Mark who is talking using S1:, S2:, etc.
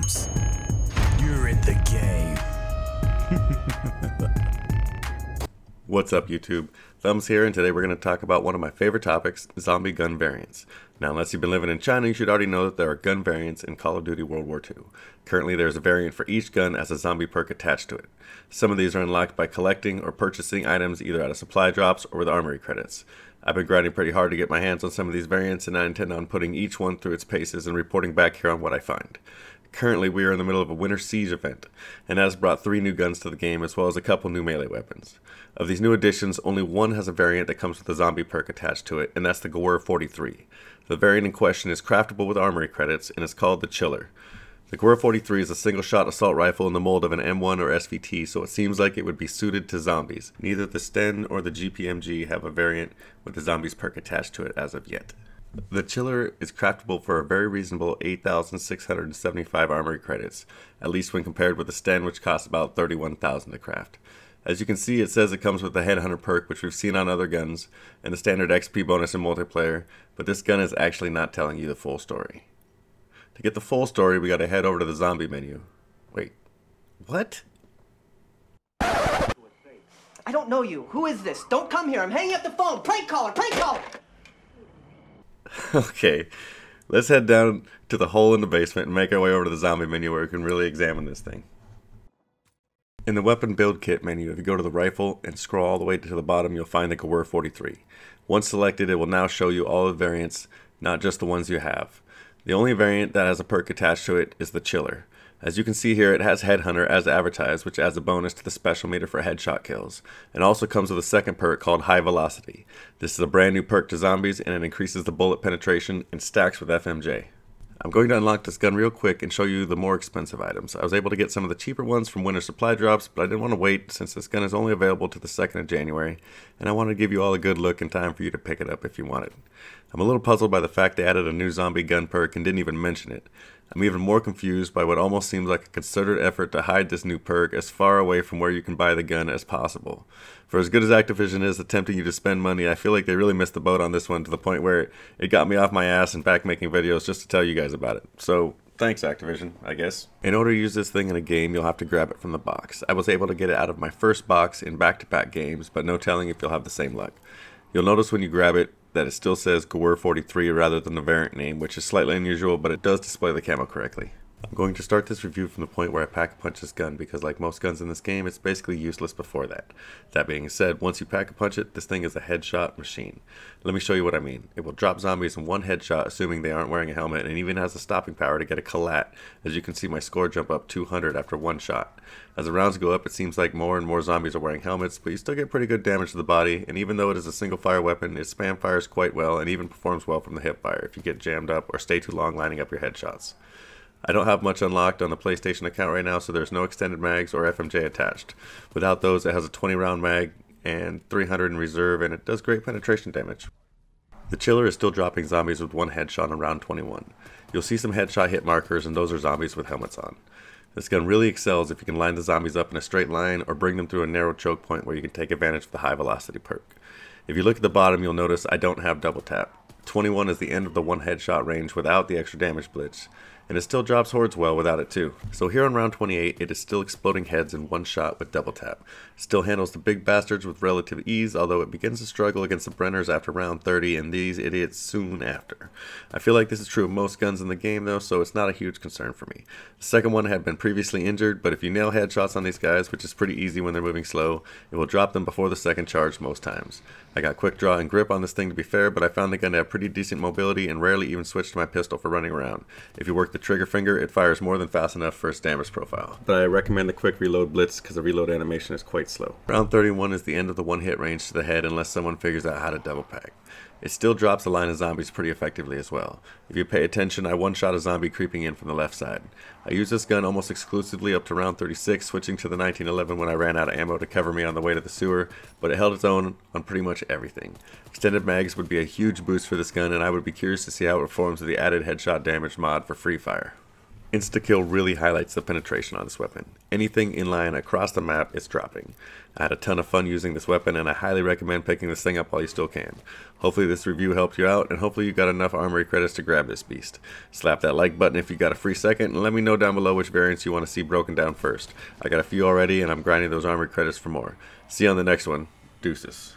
S1: games. You're in the game.
S2: What's up, YouTube? Thumbs here, and today we're going to talk about one of my favorite topics, zombie gun variants. Now, unless you've been living in China, you should already know that there are gun variants in Call of Duty World War II. Currently, there's a variant for each gun as a zombie perk attached to it. Some of these are unlocked by collecting or purchasing items either out of supply drops or with armory credits. I've been grinding pretty hard to get my hands on some of these variants, and I intend on putting each one through its paces and reporting back here on what I find. Currently, we are in the middle of a Winter Siege event, and that has brought 3 new guns to the game as well as a couple new melee weapons. Of these new additions, only one has a variant that comes with a zombie perk attached to it, and that's the Gewehr 43. The variant in question is craftable with armory credits, and is called the Chiller. The Gewehr 43 is a single-shot assault rifle in the mold of an M1 or SVT, so it seems like it would be suited to zombies. Neither the Sten or the GPMG have a variant with the zombies perk attached to it as of yet. The Chiller is craftable for a very reasonable 8,675 armory credits, at least when compared with the Sten, which costs about 31,000 to craft. As you can see, it says it comes with the Headhunter perk, which we've seen on other guns, and the standard XP bonus in multiplayer, but this gun is actually not telling you the full story. To get the full story, we gotta head over to the zombie menu. Wait, what?
S3: I don't know you. Who is this? Don't come here. I'm hanging up the phone. Prank caller! Prank caller!
S2: Okay, let's head down to the hole in the basement and make our way over to the zombie menu where we can really examine this thing. In the weapon build kit menu, if you go to the rifle and scroll all the way to the bottom, you'll find the Gewehr 43. Once selected, it will now show you all the variants, not just the ones you have. The only variant that has a perk attached to it is the Chiller. As you can see here, it has Headhunter as advertised, which adds a bonus to the special meter for headshot kills, and also comes with a second perk called High Velocity. This is a brand new perk to zombies, and it increases the bullet penetration and stacks with FMJ. I'm going to unlock this gun real quick and show you the more expensive items. I was able to get some of the cheaper ones from winter supply drops, but I didn't want to wait since this gun is only available to the 2nd of January, and I wanted to give you all a good look in time for you to pick it up if you want it. I'm a little puzzled by the fact they added a new zombie gun perk and didn't even mention it. I'm even more confused by what almost seems like a concerted effort to hide this new perk as far away from where you can buy the gun as possible. For as good as Activision is at tempting you to spend money, I feel like they really missed the boat on this one to the point where it got me off my ass and back making videos just to tell you guys about it. So, thanks Activision, I guess. In order to use this thing in a game, you'll have to grab it from the box. I was able to get it out of my first box in back-to-back games, but no telling if you'll have the same luck. You'll notice when you grab it that it still says Gewehr 43 rather than the variant name, which is slightly unusual, but it does display the camo correctly. I'm going to start this review from the point where I pack-a-punch this gun because like most guns in this game, it's basically useless before that. That being said, once you pack-a-punch it, this thing is a headshot machine. Let me show you what I mean. It will drop zombies in one headshot assuming they aren't wearing a helmet, and even has the stopping power to get a collat. As you can see, my score jump up 200 after one shot. As the rounds go up, it seems like more and more zombies are wearing helmets, but you still get pretty good damage to the body, and even though it is a single fire weapon, it spam fires quite well and even performs well from the hip fire if you get jammed up or stay too long lining up your headshots. I don't have much unlocked on the PlayStation account right now, so there's no extended mags or FMJ attached. Without those, it has a 20 round mag and 300 in reserve, and it does great penetration damage. The Chiller is still dropping zombies with one headshot on round 21. You'll see some headshot hit markers, and those are zombies with helmets on. This gun really excels if you can line the zombies up in a straight line or bring them through a narrow choke point where you can take advantage of the high velocity perk. If you look at the bottom, you'll notice I don't have double tap. 21 is the end of the one headshot range without the extra damage blitz, and it still drops hordes well without it too. So here on round 28, it is still exploding heads in one shot with double tap. It still handles the big bastards with relative ease, although it begins to struggle against the Brenners after round 30 and these idiots soon after. I feel like this is true of most guns in the game though, so it's not a huge concern for me. The second one had been previously injured, but if you nail headshots on these guys, which is pretty easy when they're moving slow, it will drop them before the second charge most times. I got quick draw and grip on this thing to be fair, but I found the gun to have pretty decent mobility and rarely even switched to my pistol for running around. If you work the trigger finger, it fires more than fast enough for its damage profile. But I recommend the quick reload blitz because the reload animation is quite slow. Round 31 is the end of the one hit range to the head unless someone figures out how to double pack. It still drops a line of zombies pretty effectively as well. If you pay attention, I one-shot a zombie creeping in from the left side. I used this gun almost exclusively up to round 36, switching to the 1911 when I ran out of ammo to cover me on the way to the sewer, but it held its own on pretty much everything. Extended mags would be a huge boost for this gun, and I would be curious to see how it performs with the added headshot damage mod for free fire. Insta-kill really highlights the penetration on this weapon. Anything in line across the map, it's dropping. I had a ton of fun using this weapon, and I highly recommend picking this thing up while you still can. Hopefully this review helped you out, and hopefully you got enough armory credits to grab this beast. Slap that like button if you got a free second, and let me know down below which variants you want to see broken down first. I got a few already, and I'm grinding those armory credits for more. See you on the next one. Deuces.